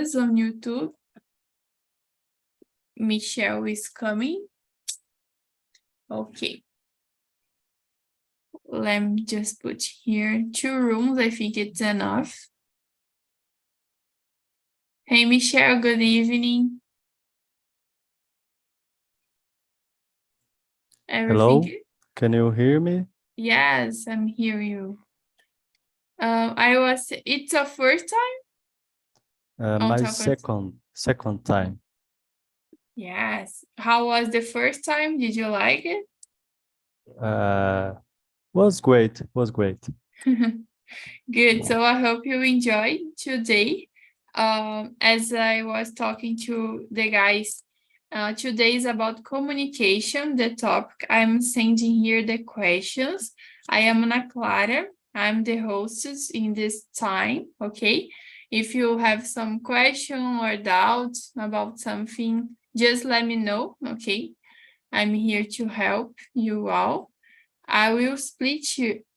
videos on YouTube. Michelle is coming. Okay. Let me just put here 2 rooms. I think it's enough. Hey, Michelle, good evening. Hello, Everything? can you hear me? Yes, I'm hearing you. It's your first time on My top of, second time. yes. How was the first time? Did you like it? Was great, was great. Good. So I hope you enjoyed today. As I was talking to the guys, today is about communication, the topic. I'm sending here the questions. I am Ana Clara. I'm the hostess in this time, okay? If you have some question or doubts about something, just let me know, okay? I'm here to help you all. I will split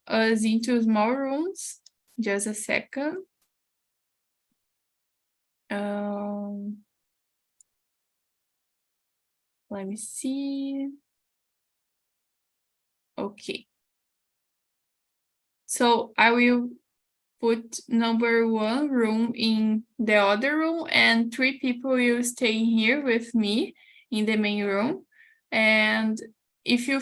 us into small rooms. Just a second. Let me see. Okay. So I will put number 1 room in the other room, and 3 people will stay here with me in the main room. And if you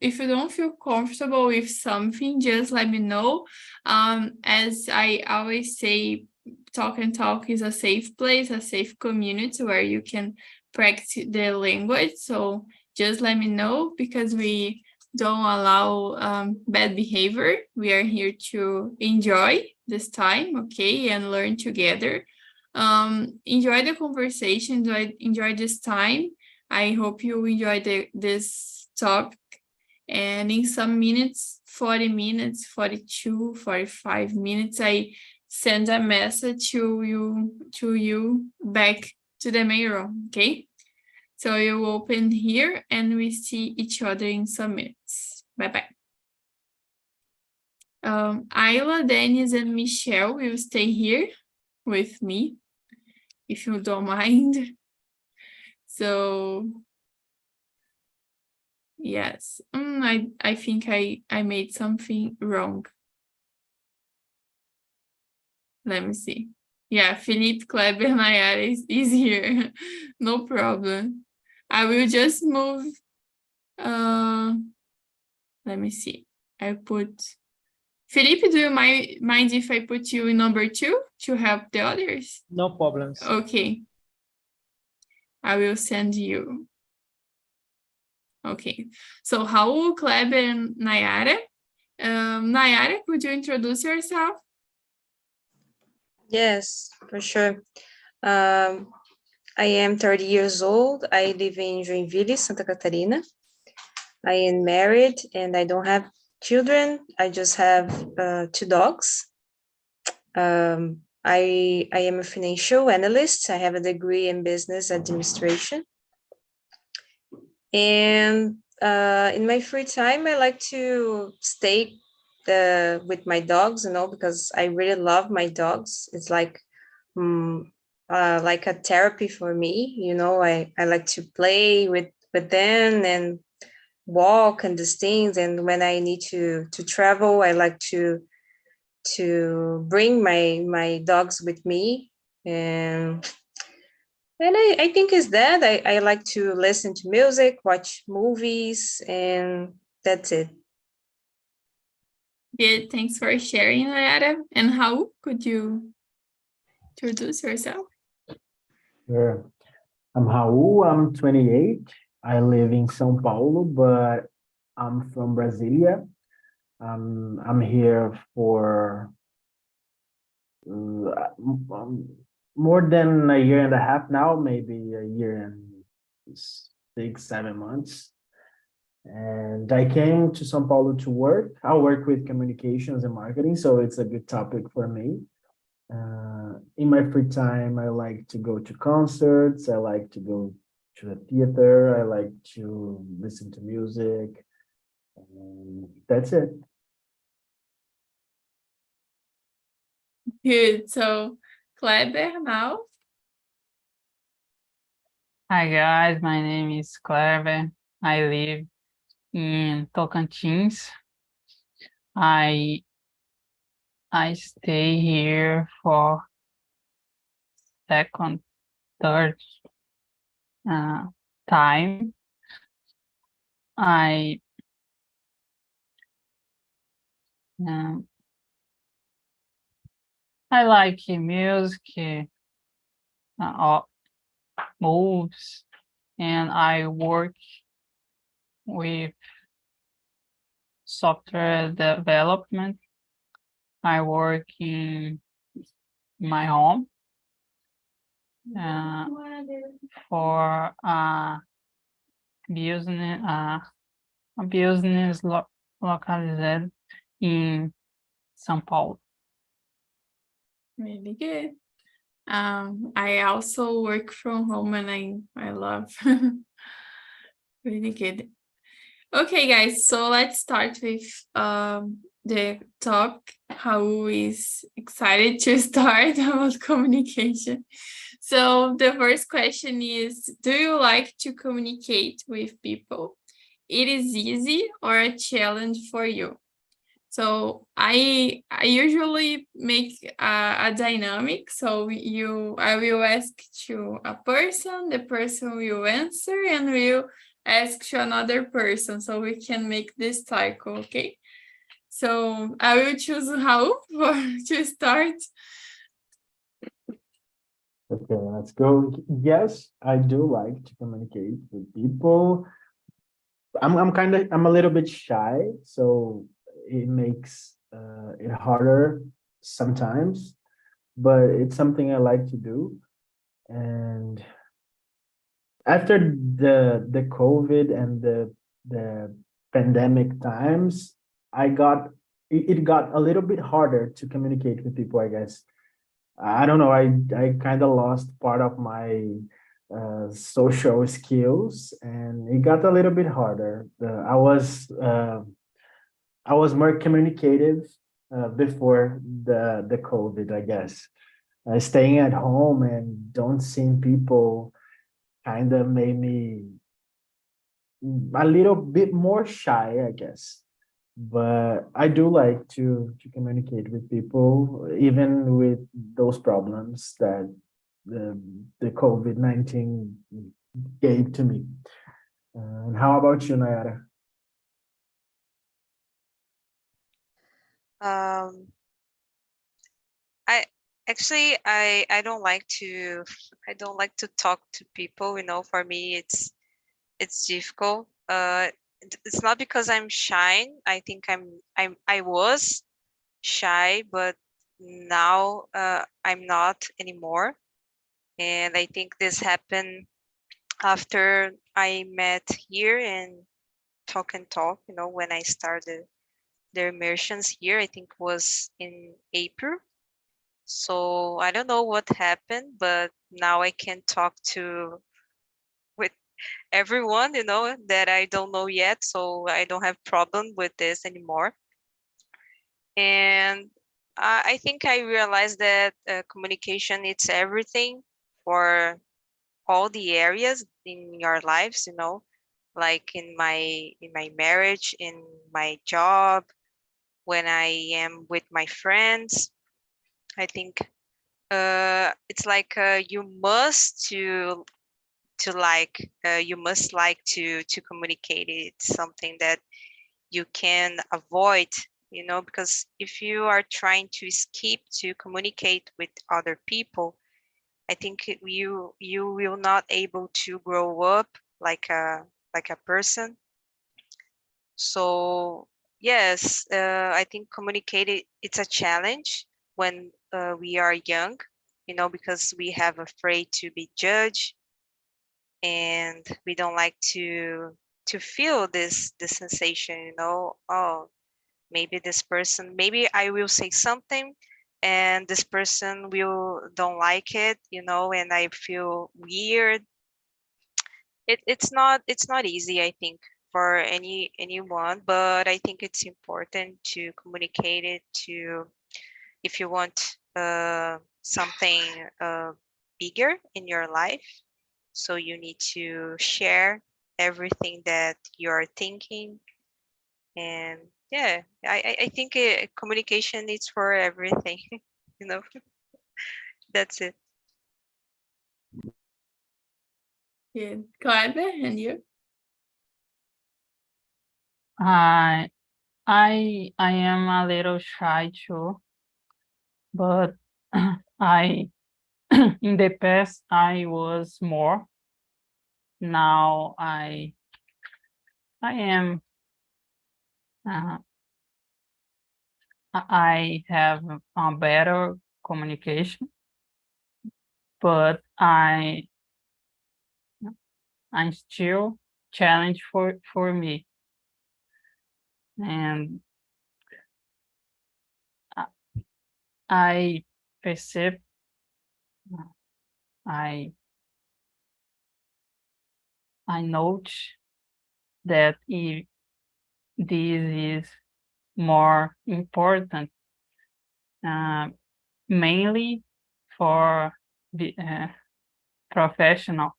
don't feel comfortable with something, just let me know. As I always say, Talk and Talk is a safe place, a safe community where you can practice the language. So just let me know, because we don't allow bad behavior. We are here to enjoy this time, okay, and learn together. Enjoy the conversation, enjoy this time. I hope you enjoy this topic. And in some minutes, 40 minutes, 42, 45 minutes, I send a message to you back to the main room, okay? So you open here and we see each other in some minutes. Bye-bye. Ayla, Dennis, and Michelle will stay here with me, if you don't mind. So, yes. I think I made something wrong. Let me see. Yeah, Felipe Kleber Nayara is here. No problem. I will just move. Let me see. I put... Felipe, do you mind if I put you in number 2 to help the others? No problems. Okay. I will send you. Okay. So Raul, Kleber, and Nayara. Nayara, could you introduce yourself? Yes, for sure. I am 30 years old. I live in Joinville, Santa Catarina. I am married and I don't have children. I just have 2 dogs. I am a financial analyst. I have a degree in business administration. And in my free time, I like to stay with my dogs, because I really love my dogs. It's like a therapy for me. I like to play with them and walk and these things. And when I need to travel, I like to bring my dogs with me. And I think it's that. I like to listen to music, watch movies, and that's it. Good, thanks for sharing, Nayara. And how could you introduce yourself? Sure. I'm Raul. I'm 28. I live in São Paulo, but I'm from Brasilia. I'm here for more than a year and a half now, maybe a year and 6, 7 months. And I came to São Paulo to work. I work with communications and marketing, so it's a good topic for me. In my free time, I like to go to concerts. I like to go to the theater. I like to listen to music. That's it. Good. So, Kleber now. Hi guys, my name is Clever. I live in Tocantins. I stay here for second, third time. I um, I like music, or moves, and I work with software development. I work in my home for business, a business localized in São Paulo. Really good. I also work from home and I love. Really good. Okay, guys, so let's start with the talk. How is excited to start about communication. So the first question is, do you like to communicate with people? It is easy or a challenge for you? So I usually make a dynamic. So I will ask to a person, the person will answer, and will ask to another person. So we can make this cycle, okay? So I will choose Raul to start. Okay, let's go. Yes, I do like to communicate with people. I'm a little bit shy, so it makes it harder sometimes, but it's something I like to do. And after the COVID and the pandemic times, it got a little bit harder to communicate with people, I guess. I don't know, I kind of lost part of my social skills, and it got a little bit harder. I was more communicative before the COVID, I guess. Staying at home and don't seeing people kind of made me a little bit more shy, I guess. But I do like to communicate with people, even with those problems that the COVID-19 gave to me. And how about you, Nayara? I actually I don't like to talk to people, you know. For me it's difficult. It's not because I'm shy. I think I was shy, but now I'm not anymore. And I think this happened after I met here and talk and talk, you know, when I started the immersions here. I think was in April. So I don't know what happened, but now I can talk to with everyone, you know, that I don't know yet. So I don't have problem with this anymore. And I think I realized that communication, it's everything for all the areas in your lives, you know, like in my marriage, in my job, when I am with my friends. I think it's like you must you must like to communicate. It's something that you can avoid, you know, because if you are trying to skip to communicate with other people, I think you will not able to grow up like a person. So yes, I think communicating, it's a challenge when we are young, you know, because we have afraid to be judged, and we don't like to feel this sensation, you know. Oh, maybe this person, maybe I will say something and this person will don't like it, you know, and I feel weird. It's not easy, I think, for anyone, but I think it's important to communicate it to, if you want something bigger in your life. So you need to share everything that you're thinking. And yeah, I think communication is for everything, you know, that's it. Good. Kleber, and you? I am a little shy too, but I in the past I was more. Now I am uh, I have a better communication, but I'm still challenge for me, and I perceive I I note that if this is more important, uh, mainly for the professional.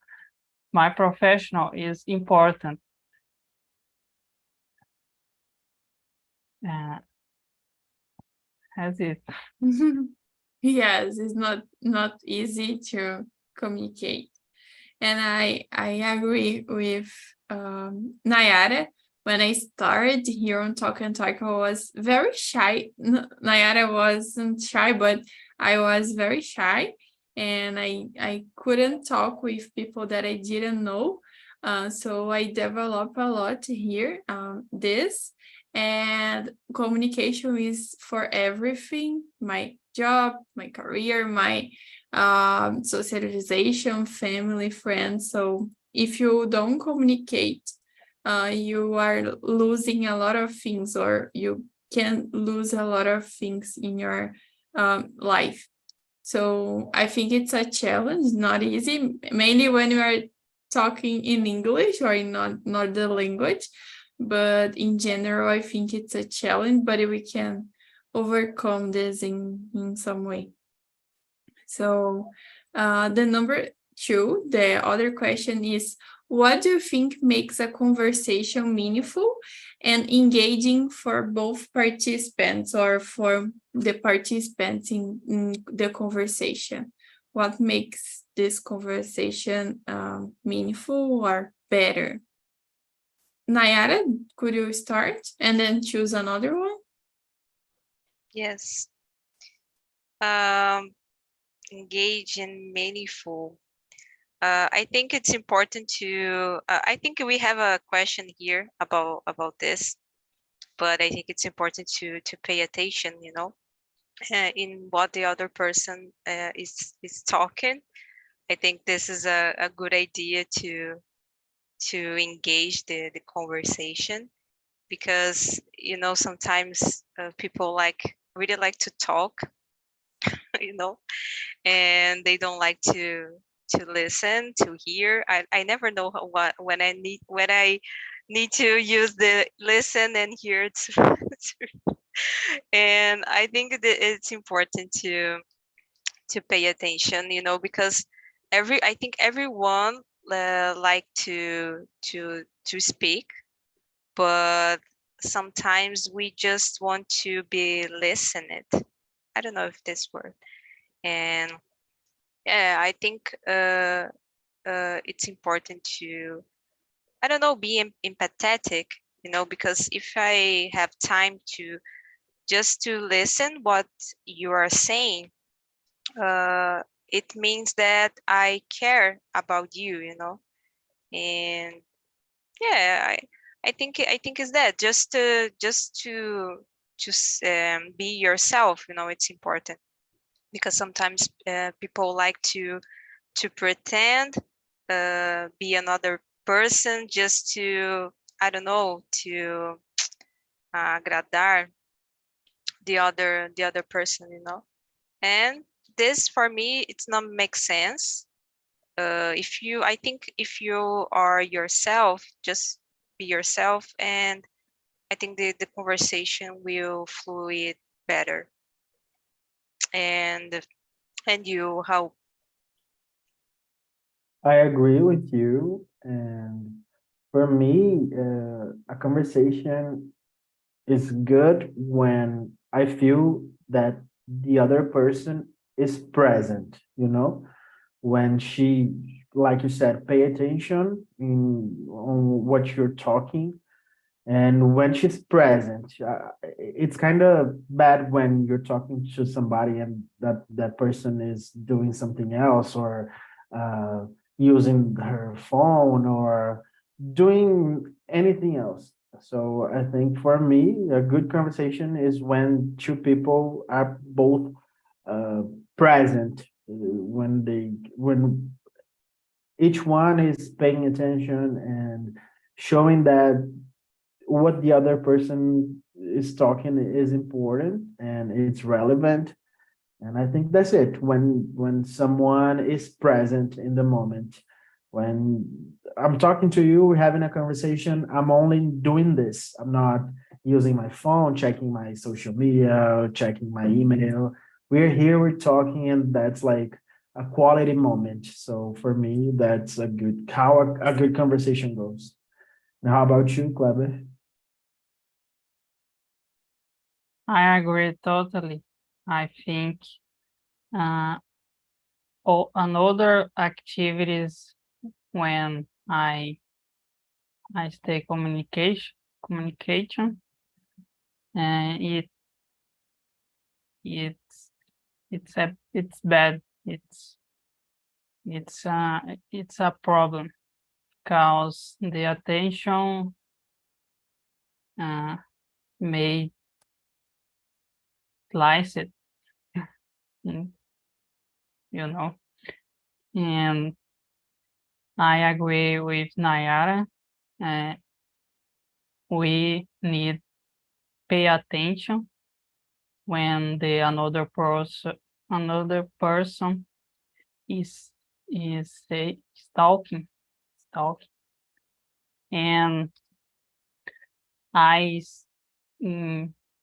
My professional is important. Uh, as it. Yes, it's not easy to communicate. And I agree with Nayara. When I started here on Talk and Talk, I was very shy. Nayara wasn't shy, but I was very shy, and I couldn't talk with people that I didn't know. So I developed a lot here. This and communication is for everything. My job, my career, my socialization, family, friends. So if you don't communicate, you are losing a lot of things, or you can lose a lot of things in your life. So I think it's a challenge, not easy, mainly when you are talking in English or in not the language. But in general, I think it's a challenge, but we can overcome this in some way. So the number 2, the other question is, what do you think makes a conversation meaningful and engaging for both participants, or for the participants in the conversation? What makes this conversation meaningful or better? Nayara, could you start and then choose another one? Yes. Engage and meaningful. I think it's important to. I think we have a question here about this, but I think it's important to pay attention. You know, in what the other person is talking. I think this is a good idea to engage the conversation, because you know sometimes people really like to talk, you know, and they don't like to listen, to hear. I never know what when I need to use the listen and hear and I think that it's important to pay attention, you know, because I think everyone like to speak, but sometimes we just want to be listened. I don't know if this word. And yeah, I think it's important to, I don't know, be empathetic, you know, because if I have time to just to listen what you are saying, it means that I care about you, you know. And yeah, I think is that just to be yourself, you know, it's important, because sometimes people like to pretend, be another person just to, I don't know, to agradar the other person, you know. And this for me, it's not make sense. If you, I think if you are yourself, just be yourself, and I think the conversation will fluid better. And you, how I agree with you. And for me, a conversation is good when I feel that the other person is present, when she, like you said, pay attention on what you're talking. And when she's present, it's kind of bad when you're talking to somebody and that person is doing something else, or uh, using her phone, or doing anything else. So I think for me, a good conversation is when two people are both uh, present, when each one is paying attention and showing that what the other person is talking is important and it's relevant. And I think that's it. When someone is present in the moment, when I'm talking to you, we're having a conversation, I'm only doing this. I'm not using my phone, checking my social media, checking my email. We're here, we're talking, and that's like a quality moment. So for me, that's a good how a good conversation goes. Now, how about you, Kleber? I agree totally. I think another activities when I stay communication, and it's bad. It's a problem because the attention may slice it, mm, you know. And I agree with Nayara. Uh, we need pay attention when the another person is say talking, and eyes,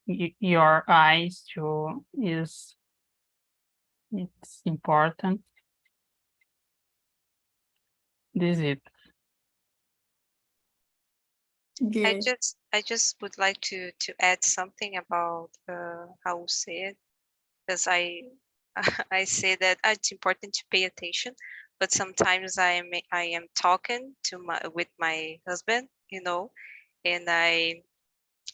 your eyes too it's important. This is it. Good. I just would like to add something about how said, because I I say that it's important to pay attention, but sometimes I am talking to with my husband, and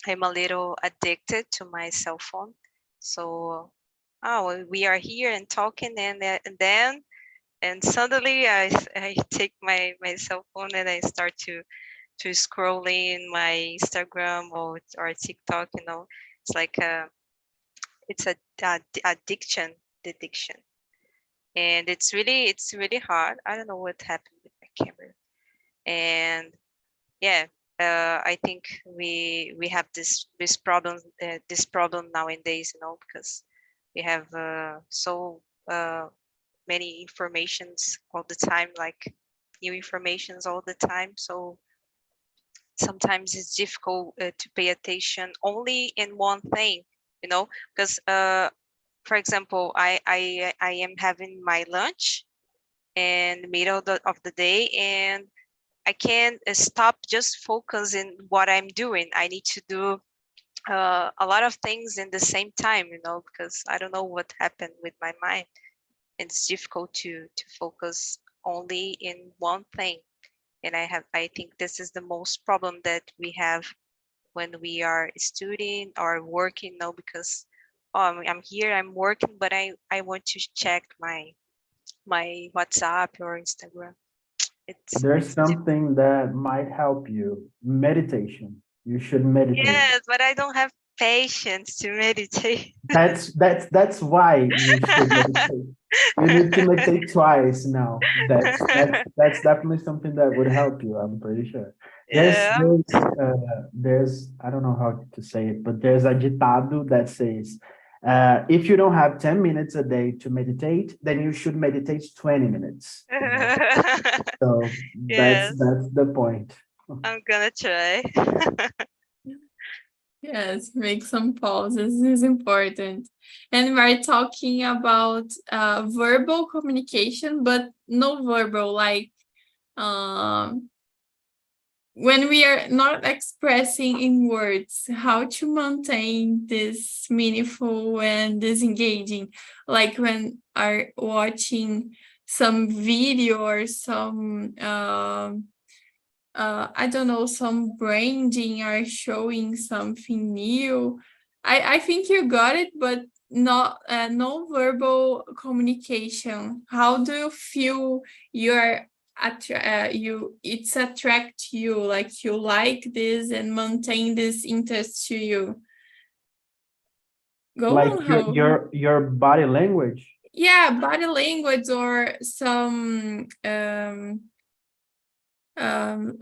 I'm a little addicted to my cell phone. So, oh, we are here and talking, and suddenly I take my cell phone and I start to scrolling my Instagram or TikTok. It's like it's a addiction, and it's really hard. I don't know what happened with my camera, and yeah, I think we have this problem nowadays, because we have so many informations all the time, like new informations all the time. So sometimes it's difficult to pay attention only in one thing, because for example, I am having my lunch in the middle of the day, and I can't stop just focusing what I'm doing. I need to do a lot of things in the same time, because I don't know what happened with my mind. It's difficult to focus only in one thing. And I think this is the most problem that we have when we are studying or working, because I'm here, I'm working, but I want to check my WhatsApp or Instagram. There's It's something that might help you. Meditation. You should meditate. Yes, but I don't have patience to meditate. That's why you should meditate. You need to meditate twice now. That's definitely something that would help you. I'm pretty sure. There's Yeah. there's there's I don't know how to say it, but there's a ditado that says, if you don't have 10 minutes a day to meditate, then you should meditate 20 minutes. So that's Yes, that's the point. I'm gonna try. Yes, make some pauses is important. And we're talking about verbal communication, but no verbal, like when we are not expressing in words, how to maintain this meaningful and disengaging, like when are watching some video or some I don't know, some branding or showing something new. I think you got it, but not no verbal communication. How do you feel you're it's attract you, like you like this and maintain this interest to you? Go Like on, how? your body language. Yeah, body language or some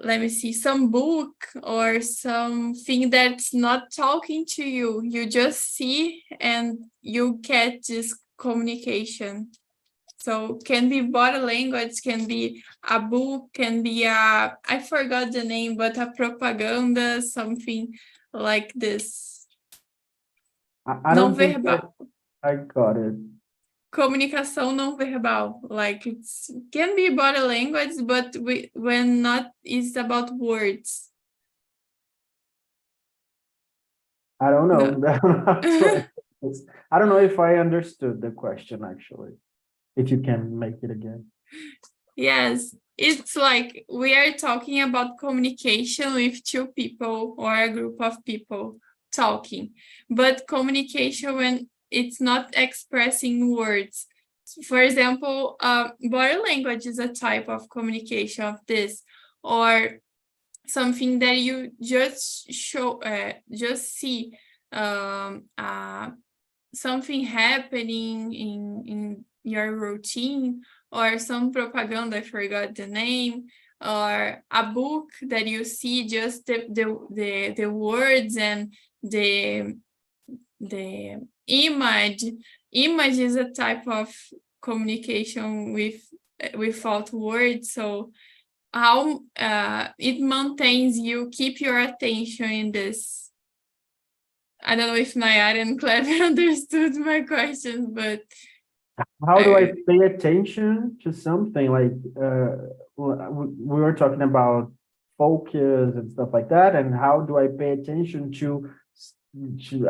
let me see, some book or something that's not talking to you. You just see and you get this communication. So can be body language, can be a book, can be I forgot the name, but a propaganda, something like this. I Não don't think verbal. I got it. Comunicação não verbal, like it's can be body language, but when not, it's about words. I don't know. No. I don't know if I understood the question actually. If you can make it again. Yes, it's like we are talking about communication with two people or a group of people talking, but communication when it's not expressing words. For example, body language is a type of communication of this, or something that you just show, just see something happening in your routine, or some propaganda, I forgot the name, or a book that you see just the words and the image. Image is a type of communication without words. So how it maintains you, keep your attention in this. I don't know if Nayara and Clever understood my question, but How do I pay attention to something like we were talking about focus and stuff like that, and how do I pay attention to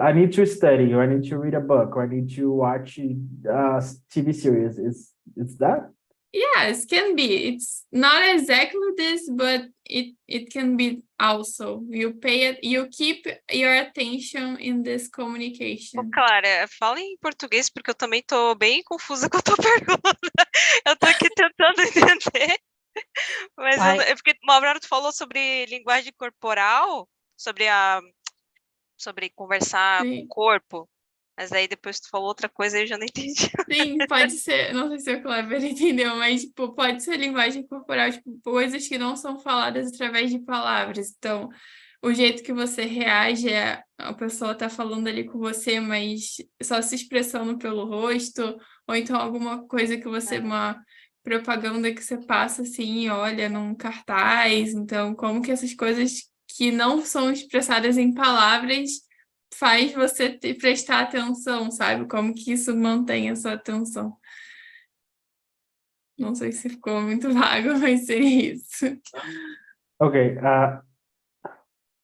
I need to study, or I need to read a book, or I need to watch TV series. Is that? yes, can be. It's not exactly this, but it can be also. You pay it, you keep your attention in this Ô, communication. Clara, fala em português, porque eu também tô bem confusa com a tua pergunta. Eu tô aqui tentando entender. Mas é porque uma hora tu falou sobre linguagem corporal, sobre conversar com o corpo. Mas aí depois tu falou outra coisa e eu já não entendi. Sim, pode ser, não sei se o Clever entendeu, mas tipo, pode ser linguagem corporal, tipo, coisas que não são faladas através de palavras. Então, o jeito que você reage, a pessoa tá falando ali com você, mas só se expressando pelo rosto, ou então alguma coisa que você, uma propaganda que você passa assim, olha num cartaz. Então, como que essas coisas que não são expressadas em palavras faz você prestar atenção, sabe? Como que isso mantém a sua atenção. Não sei se ficou muito vago, mas seria isso. Okay.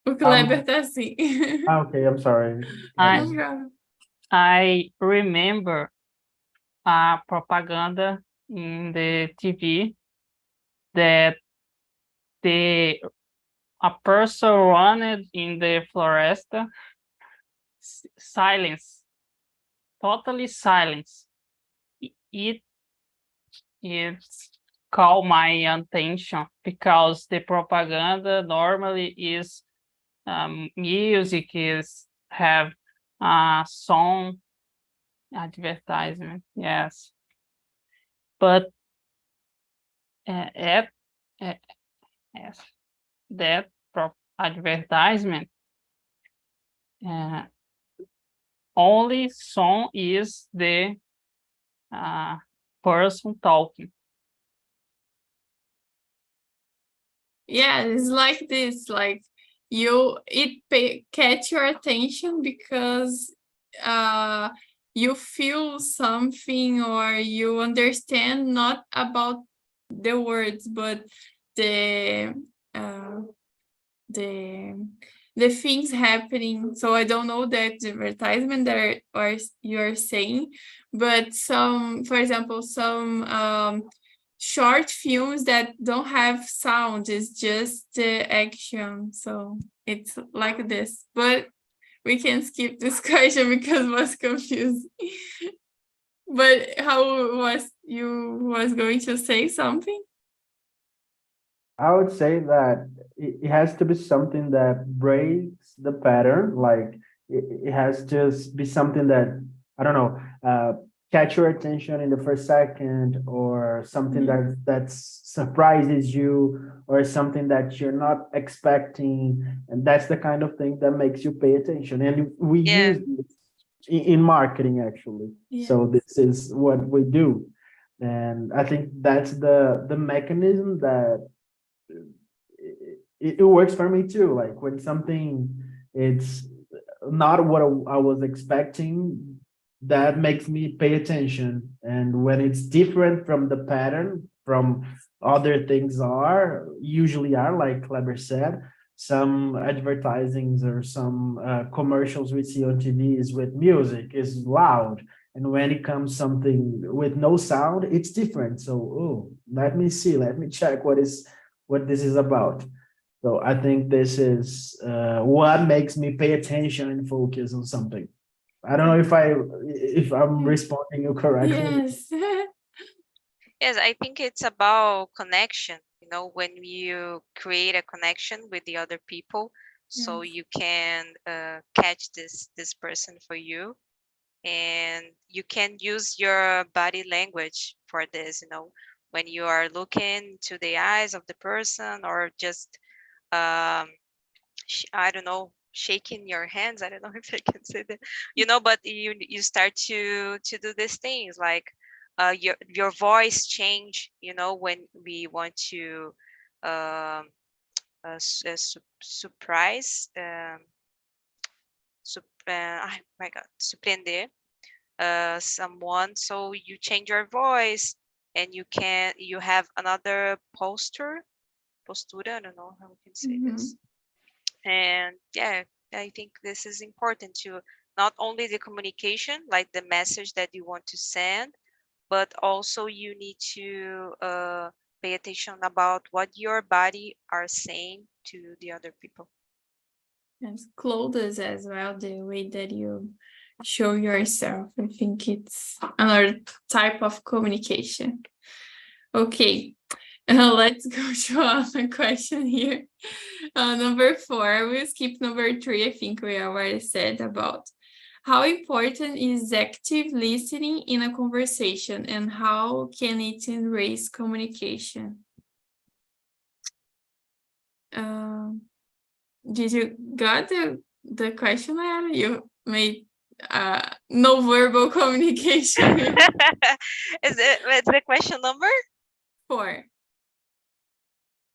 O Kleber tá assim. Okay, I'm sorry. I remember a propaganda in the TV that a person running in the floresta, silence, totally silence. It's caught my attention because the propaganda normally is music, is have a song, advertisement, yes. But yes, that advertisement only song is the person talking. Yeah, it's like this, like catch your attention because you feel something or you understand not about the words, but the uh, the the things happening. So I don't know that advertisement that or you're saying, but for example, some short films that don't have sound, it's just the action. So it's like this. But we can skip this question because it was confusing. But how was going to say something? I would say that it has to be something that breaks the pattern. Like it has to be something that, I don't know, catch your attention in the first second, or something that surprises you, or something that you're not expecting. And that's the kind of thing that makes you pay attention. And we Yeah. use this in marketing, actually. Yeah. So this is what we do. And I think that's the mechanism that it works for me too. Like when something it's not what I was expecting, that makes me pay attention. And when it's different from the pattern, from other things usually are, like Kleber said, some advertisings or some commercials we see on TV is with music, is loud. And when it comes something with no sound, it's different. So, oh, let me see, let me check what this is about. So I think this is what makes me pay attention and focus on something. I don't know if I'm responding you correctly. Yes. Yes, I think it's about connection, when you create a connection with the other people, so Yes. you can catch this person for you, and you can use your body language for this, when you are looking to the eyes of the person, or just I don't know, shaking your hands. I don't know if I can say that, but you start to do these things, like your voice change, when we want to um, surprise, my God, surpreender someone. So you change your voice, and you have another postura. I don't know how we can say this. And yeah, I think this is important to not only the communication, like the message that you want to send, but also you need to pay attention about what your body are saying to the other people. Yes, clothes as well, the way that you show yourself. I think it's another type of communication. Okay, let's go to another question here. Number 4, we'll skip number 3. I think we already said about how important is active listening in a conversation, and how can it enrich communication? Did you got the question, Lara? You made no verbal communication. Is the question number 4?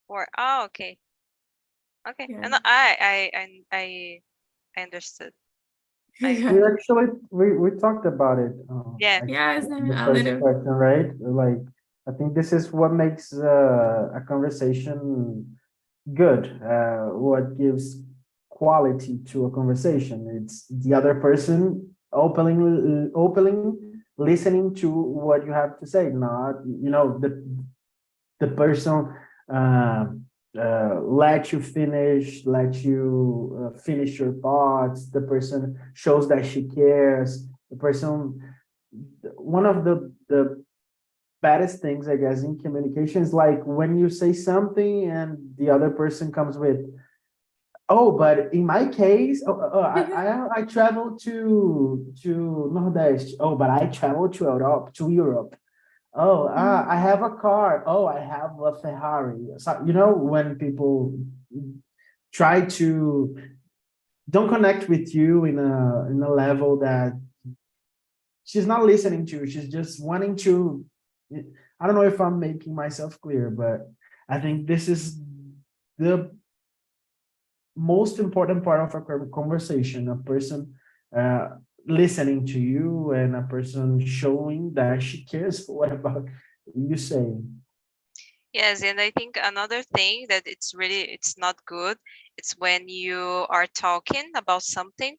4? Oh, okay. Okay. Yeah. And I understood. We talked about it. Yeah. Yes, The a first little. question, right? Like, I think this is what makes a conversation good. What gives quality to a conversation? It's the other person openly listening to what you have to say, not the person let you finish your thoughts. The person shows that she cares. The person, one of the baddest things, I guess, in communication is like when you say something and the other person comes with, oh, but in my case, I traveled to Nordeste. Oh, but I traveled to Europe. Oh, I have a car. Oh, I have a Ferrari. So, when people try to don't connect with you in a level that she's not listening to, she's just wanting to. I don't know if I'm making myself clear, but I think this is the most important part of a conversation, a person listening to you and a person showing that she cares for what about you saying. Yes, and I think another thing that it's not good, it's when you are talking about something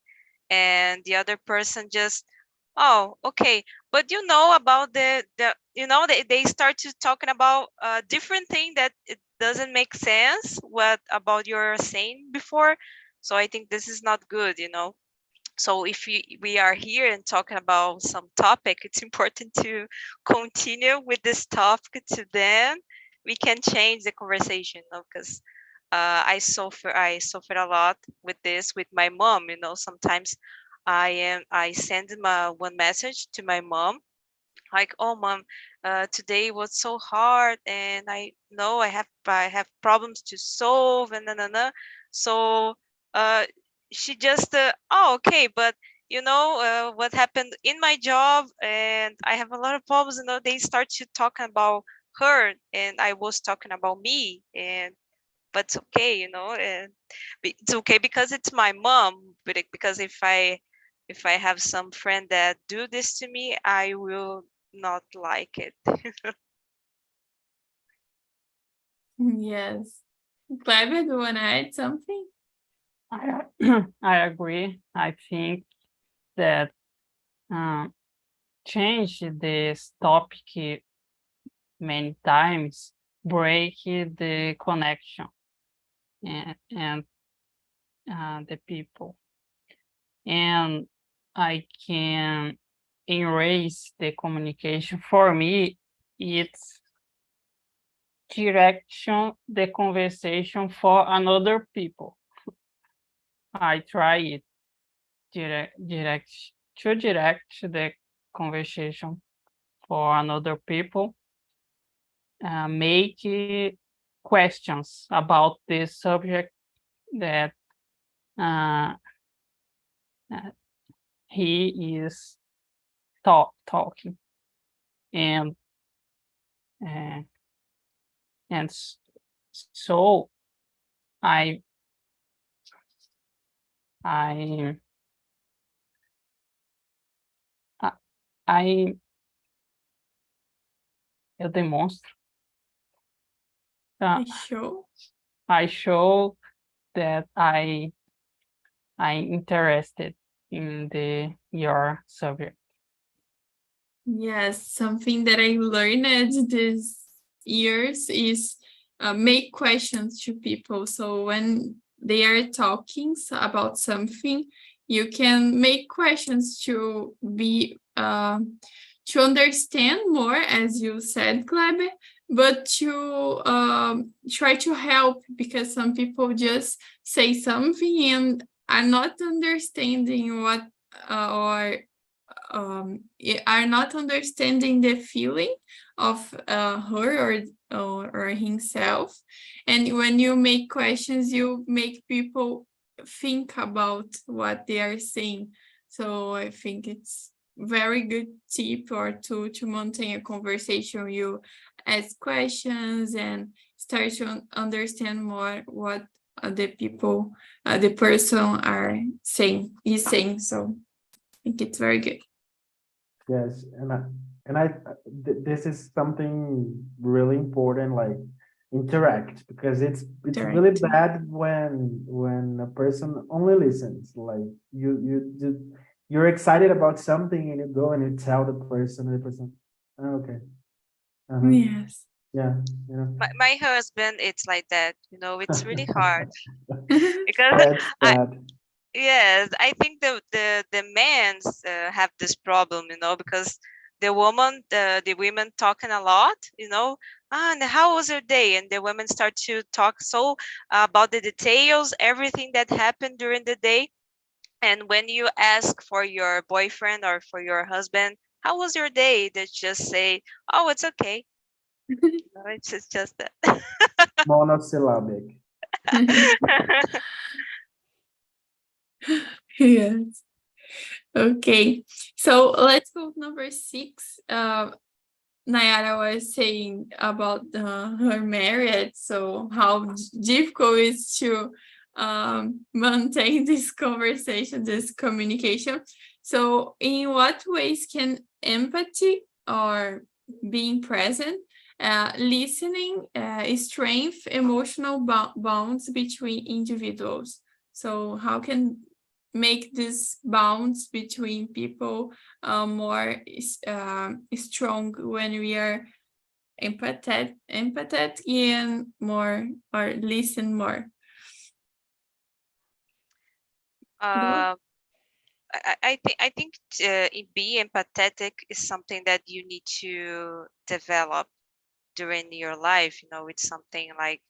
and the other person just, oh, okay, but you know about they start to talking about a different thing that it doesn't make sense what about you're saying before. So I think this is not good, you know. So if we are here and talking about some topic, it's important to continue with this topic to then we can change the conversation, you know, because I suffer a lot with this with my mom, you know. Sometimes I send one message to my mom like, oh mom, today was so hard and I know I have problems to solve and so uh she just oh okay, but you know what happened in my job and I have a lot of problems, you know. They start to talking about her and I was talking about me, and but it's okay, you know. And it's okay because it's my mom, but because if I have some friend that do this to me, I will not like it. Yes. Clever, do you want to add something? I agree. I think that change this topic many times break the connection and the people, and I can erase the communication. For me, it's direction the conversation for another people. I try it direct to direct the conversation for another people, make questions about this subject that uh, uh, he is talking, and uh, and so I I I I eu demonstro, I show. I show that I'm interested in your subject. Yes, something that I learned these years is make questions to people. So when they are talking about something, you can make questions to be to understand more, as you said, Kleber, but to try to help, because some people just say something and are not understanding what or are not understanding the feeling of her or himself. And when you make questions, you make people think about what they are saying. So I think it's very good tip or to maintain a conversation. You ask questions and start to understand more what the people, the person is saying. So I think it's very good. Yes, this is something really important, like interact, because it's really Interact. bad when a person only listens. Like you're excited about something and you go and you tell the person, "Oh, okay, Yes. yeah, you know, My husband, it's like that, you know. It's really hard because that's I bad. yes, I think the men have this problem, you know, because the women talking a lot, you know. Ah, and how was your day? And the women start to talk so about the details, everything that happened during the day. And when you ask for your boyfriend or for your husband, how was your day? They just say, oh, it's okay. No, it's just that. Monosyllabic. Yes. Okay. So let's go to number 6. Nayara was saying about her marriage, so how difficult it is to maintain this conversation, this communication. So in what ways can empathy or being present, listening, strengthen emotional bonds between individuals? So how can make these bonds between people more strong when we are empathetic and more, or listen more? Uh, I think being empathetic is something that you need to develop during your life. You know, it's something like,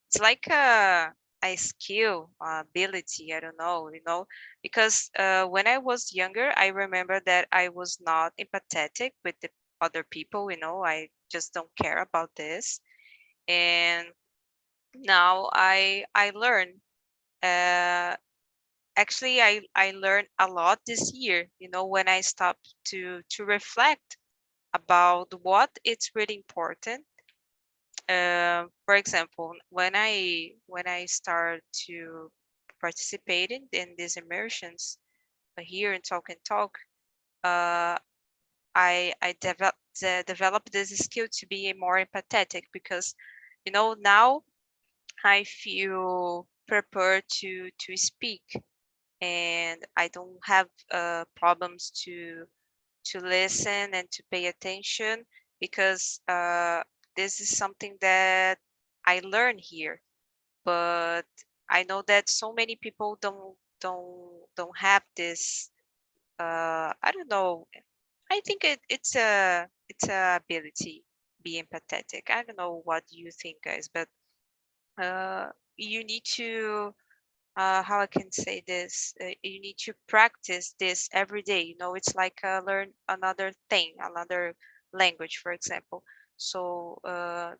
it's like a skill, ability. I don't know, you know, because when I was younger, I remember that I was not empathetic with the other people. You know, I just don't care about this, and now I learn. Uh, Actually, I learned a lot this year, you know, when I stopped to reflect about what it's really important. For example, when I started to participate in these immersions here in Talk and Talk, uh, I developed this skill to be more empathetic, because, you know, now I feel prepared to speak, and I don't have problems to listen and to pay attention, because this is something that I learned here. But I know that so many people don't have this. I don't know. I think it's a ability, be empathetic. I don't know what you think, guys, but you need to, how I can say this, you need to practice this every day. You know, it's like learn another thing, another language, for example. So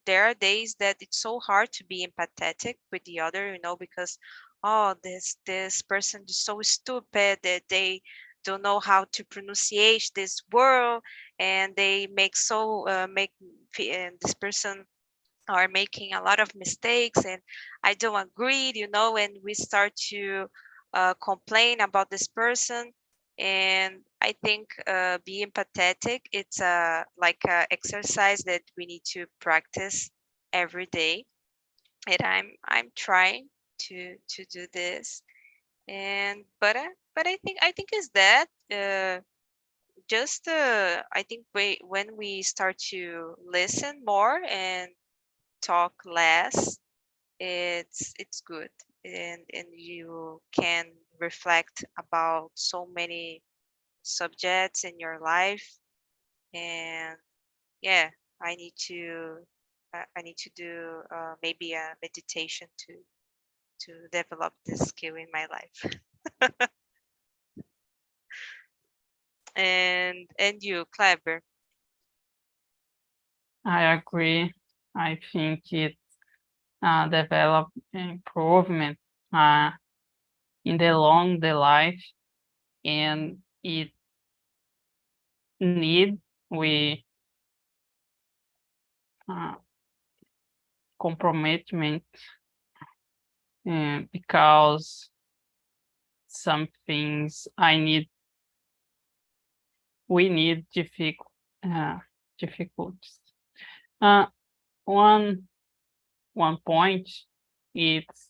there are days that it's so hard to be empathetic with the other, you know, because, oh, this person is so stupid that they don't know how to pronunciate this word, and they make so make this person are making a lot of mistakes, and I don't agree, you know, and we start to complain about this person. And I think being empathetic, it's like a exercise that we need to practice every day, and I'm trying to do this. And but I think is that just I think when we start to listen more and talk less, it's good, and you can reflect about so many subjects in your life. And yeah, I need to I need to do maybe a meditation to develop this skill in my life. And you, Clever? I agree. I think it develop improvement in the life, and it need we uh, commitment, because some things we need difficulties. Uh, one point it's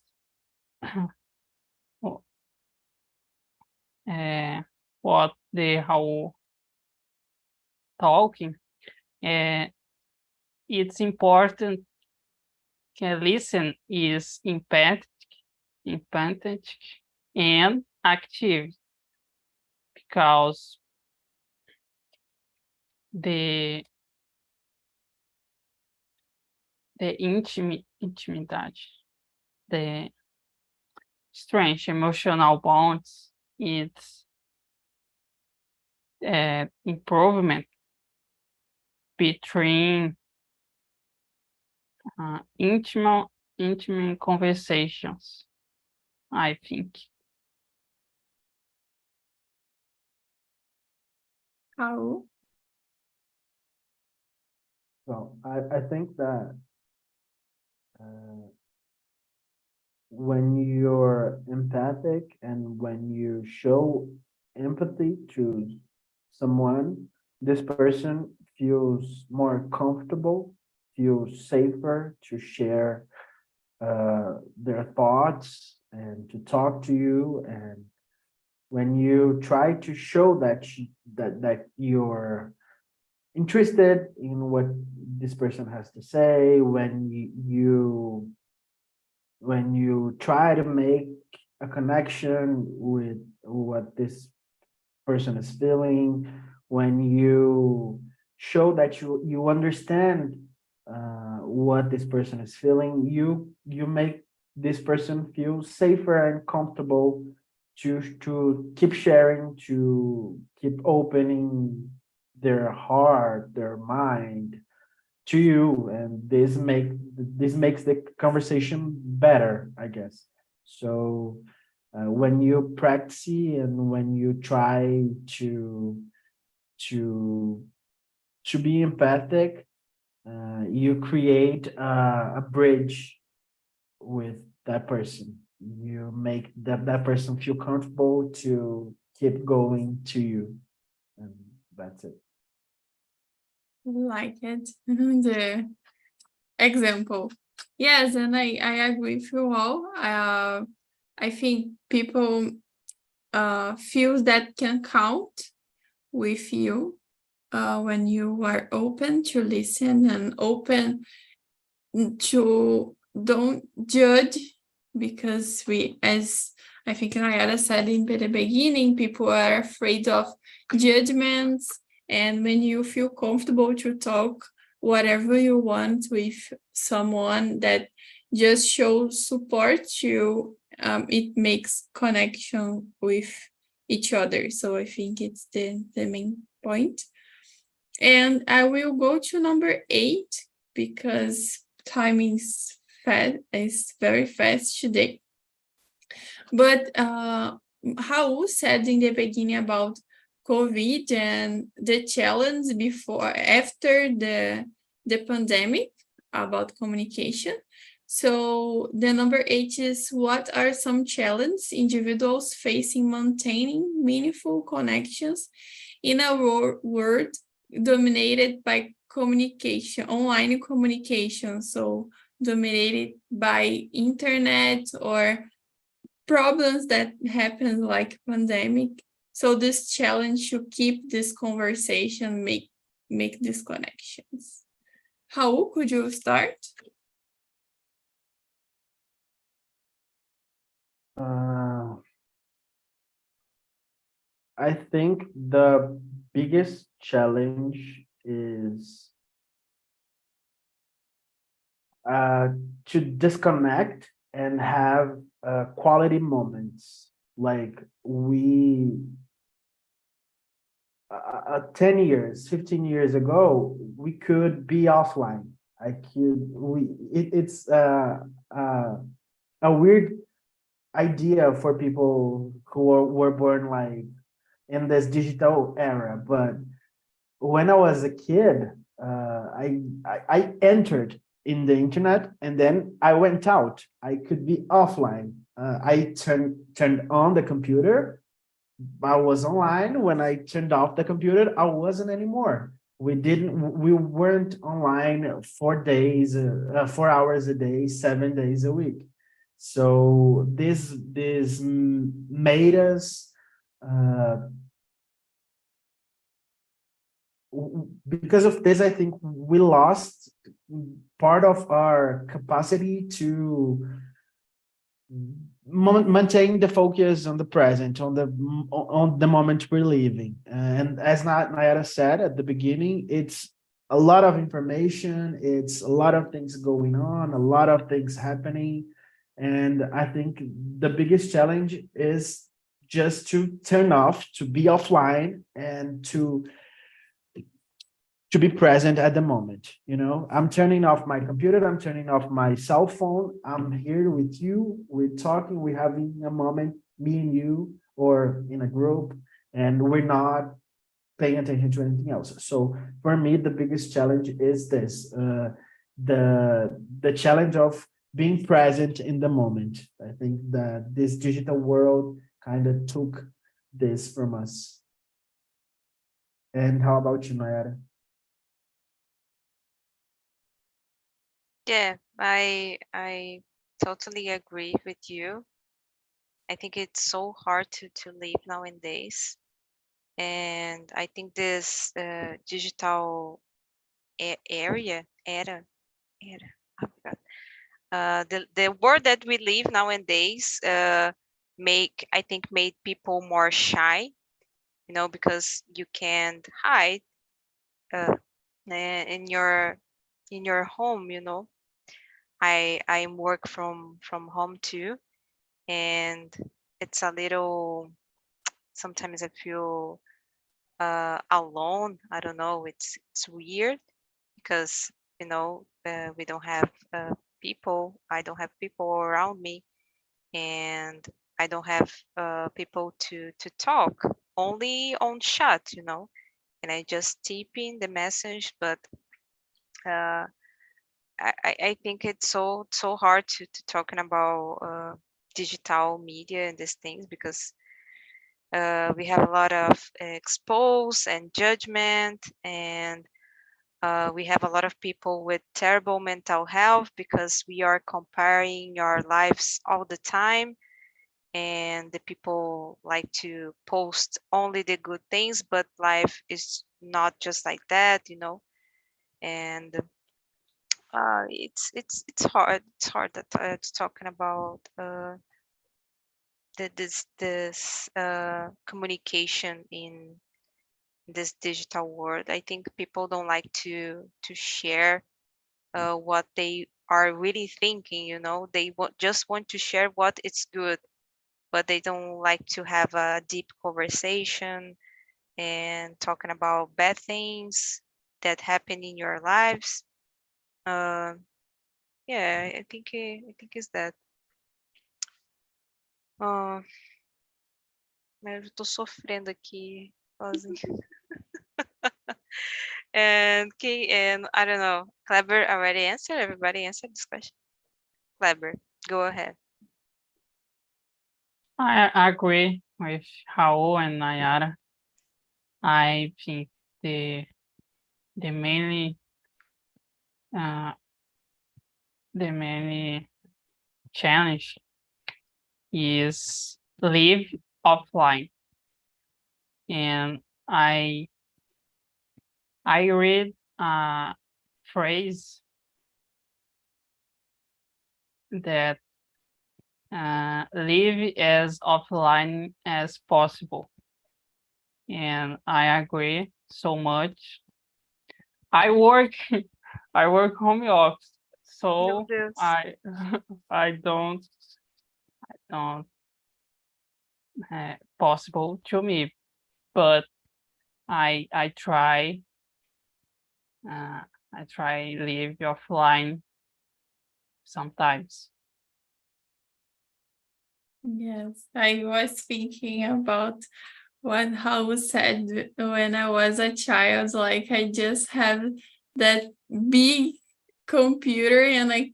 what the how talking. It's important. Listen is empathic and active, because the intimidade, the strange emotional bonds, it's improvement between intimate conversations, I think. How? So I think that uh, when you're empathic and when you show empathy to someone, this person feels more comfortable, feels safer to share their thoughts and to talk to you. And when you try to show that you're interested in what this person has to say, when you try to make a connection with what this person is feeling, when you show that you understand what this person is feeling, you make this person feel safer and comfortable to keep sharing, to keep opening their heart, their mind to you, and this makes the conversation better, I guess. So when you practice and when you try to to be empathic, you create a bridge with that person. You make that person feel comfortable to keep going to you, and that's it. Like it. The example. Yes, and I agree with you all. I think people feel that can count with you when you are open to listen and open to don't judge, because as I think Nayara said in the beginning, people are afraid of judgments, and when you feel comfortable to talk whatever you want with someone that just shows support you, it makes connection with each other. So I think it's the main point. And I will go to number 8 because time is very fast today. But Raul said in the beginning about COVID and the challenge after the pandemic about communication. So the number 8 is, what are some challenges individuals facing maintaining meaningful connections in a world dominated by communication, online communication, so dominated by internet or problems that happen like pandemic. So this challenge to keep this conversation, make these connections. Raul, could you start? I think the biggest challenge is to disconnect and have quality moments. Like 10 years, 15 years ago, we could be offline. It's a weird idea for people who were born like in this digital era. But when I was a kid, I entered in the internet and then I went out. I could be offline. I turned on the computer. I was online. When I turned off the computer, I wasn't anymore. We weren't online 4 days, 4 hours a day, 7 days a week. So this made us because of this, I think we lost part of our capacity to maintain the focus on the present, on the moment we're living. And as Nayara said at the beginning, it's a lot of information, it's a lot of things going on, a lot of things happening. And I think the biggest challenge is just to turn off, to be offline, and to be present at the moment. I'm turning off my computer, I'm turning off my cell phone, I'm here with you, we're talking, we're having a moment, me and you, or in a group, and we're not paying attention to anything else. So for me, the biggest challenge is this, the challenge of being present in the moment. I think that this digital world kind of took this from us. And how about you, Nayara? Yeah, I totally agree with you. I think it's so hard to live nowadays. And I think this digital era, I forgot. The world that we live nowadays I think made people more shy, because you can't hide uh, in your home. I work from home too, and it's a little, sometimes I feel alone. I don't know, it's weird because we don't have people. I don't have people around me, and I don't have people to talk, only on chat, and I just type in the message. But uh, I think it's so hard to talking about digital media and these things, because we have a lot of expose and judgment, and we have a lot of people with terrible mental health because we are comparing our lives all the time, and the people like to post only the good things, but life is not just like that. And it's hard. It's hard that talking about this communication in this digital world. I think people don't like to share what they are really thinking. They just want to share what is good, but they don't like to have a deep conversation and talking about bad things that happen in your lives. Uh, yeah, I think is that. Uh, mas eu tô sofrendo aqui sozinha. And I don't know. Kleber already answered. Everybody answered this question. Kleber, go ahead. I agree with Raul and Nayara. I think the mainly uh, the mainly challenge is live offline, and I read a phrase that live as offline as possible, and I agree so much. I work I work home office, Meu so Deus. I I don't possible to me, but I try live offline sometimes. Yes, I was thinking about what Hao said when I was a child. Like, I just have that big computer and I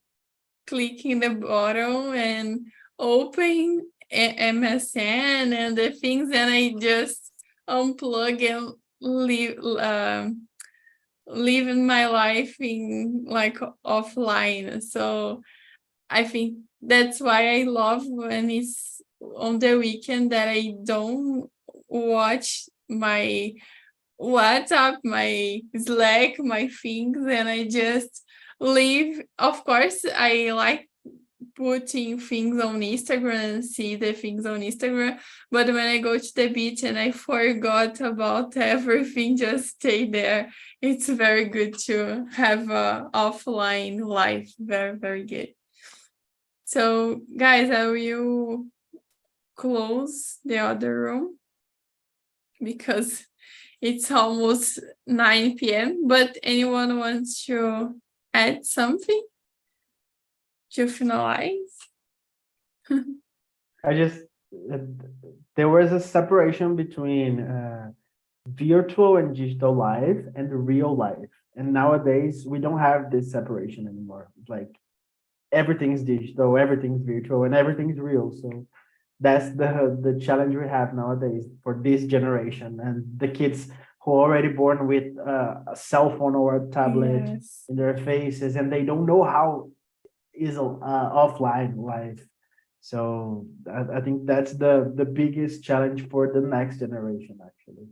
click in the bottom and open MSN and the things, and I just unplug and live in my life in like offline. So I think that's why I love when it's on the weekend that I don't watch my WhatsApp, my Slack, my things, and I just live. Of course, I like putting things on Instagram and see the things on Instagram, but when I go to the beach and I forgot about everything, just stay there. It's very good to have a offline life. Very, very good. So, guys, I will close the other room because it's almost 9 p.m. But anyone wants to add something to finalize? I just there was a separation between virtual and digital life and real life, and nowadays we don't have this separation anymore. Like everything's digital, everything's virtual, and everything's real. So that's the challenge we have nowadays for this generation and the kids who are already born with a cell phone or a tablet Yes. in their faces, and they don't know how is offline life. So I think that's the biggest challenge for the next generation, actually.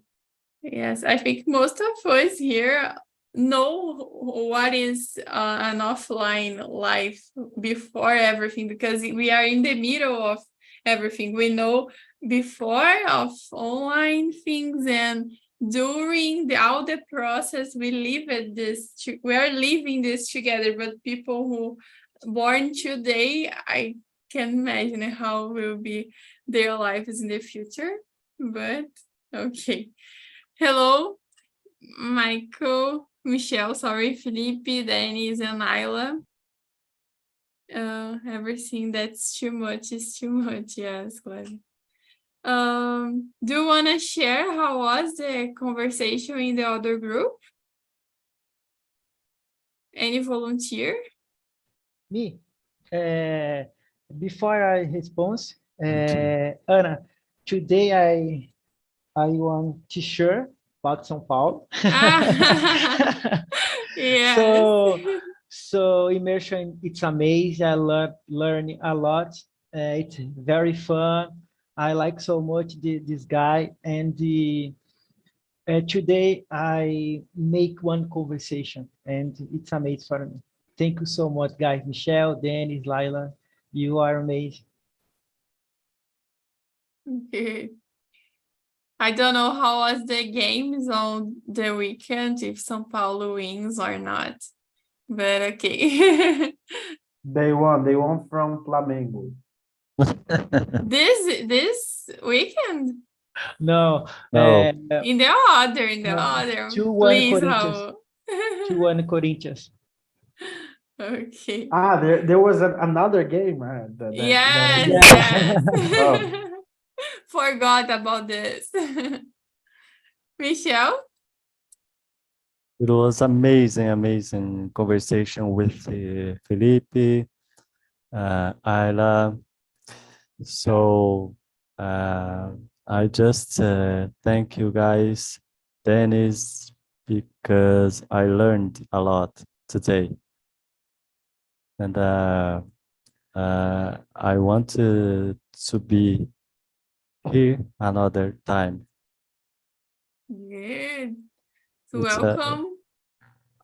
Yes, I think most of us here know what is an offline life before everything, because we are in the middle of everything. We know before of online things, and during all the process we we are living this together. But people who born today, I can imagine how will be their lives in the future. But okay. Hello, Michael, Michelle, sorry, Felipe, Dennis, and Ayla. Everything that's too much is too much. Yes, Gladys. Do you want to share how was the conversation in the other group? Any volunteer? Me, before I respond, Ana, today I want t-shirt about São Paulo. Ah, yes. So immersion, it's amazing. I love learning a lot. It's very fun. I like so much this guy. And today I make one conversation, and it's amazing for me. Thank you so much, guys. Michelle, Dennis, Laila, you are amazing. Okay. I don't know how was the games on the weekend, if São Paulo wins or not, but okay. They won from Flamengo. This weekend? No, No. In the other, No, 2-1 please, Corinthians. Raul. 2-1 Corinthians. Okay. There was another game. Yes, Yeah. yes. Oh. Forgot about this. Michelle? It was amazing conversation with Felipe, Ayla. So I just thank you guys, Dennis, because I learned a lot today. And I want to be here another time. Good. So It's, welcome.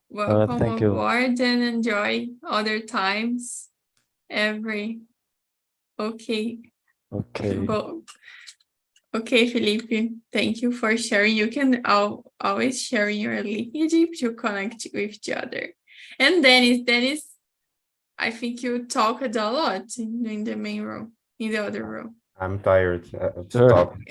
Welcome thank you. aboard and enjoy other times. Okay. Okay. Well, okay, Felipe. Thank you for sharing. You can always share your linkage to connect with each other. And Dennis, I think you talked a lot in the main room, in the other room. I'm tired of Sure. talking.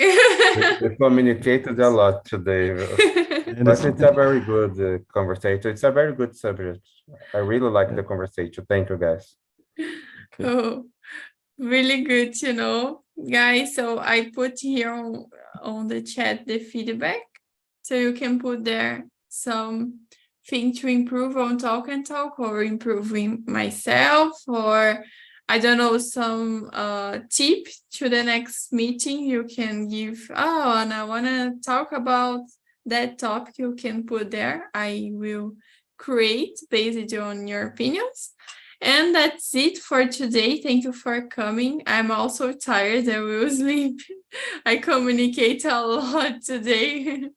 We communicated a lot today, but it's a very good conversation. It's a very good subject. I really like the conversation. Thank you, guys. Okay. Oh, really good to know, guys. So I put here on the chat the feedback, so you can put there some thing to improve on Talk and Talk, or improving myself, or I don't know, some tip to the next meeting you can give. Oh, and I want to talk about that topic. You can put there. I will create based on your opinions. And that's it for today. Thank you for coming. I'm also tired. I will sleep. I communicate a lot today.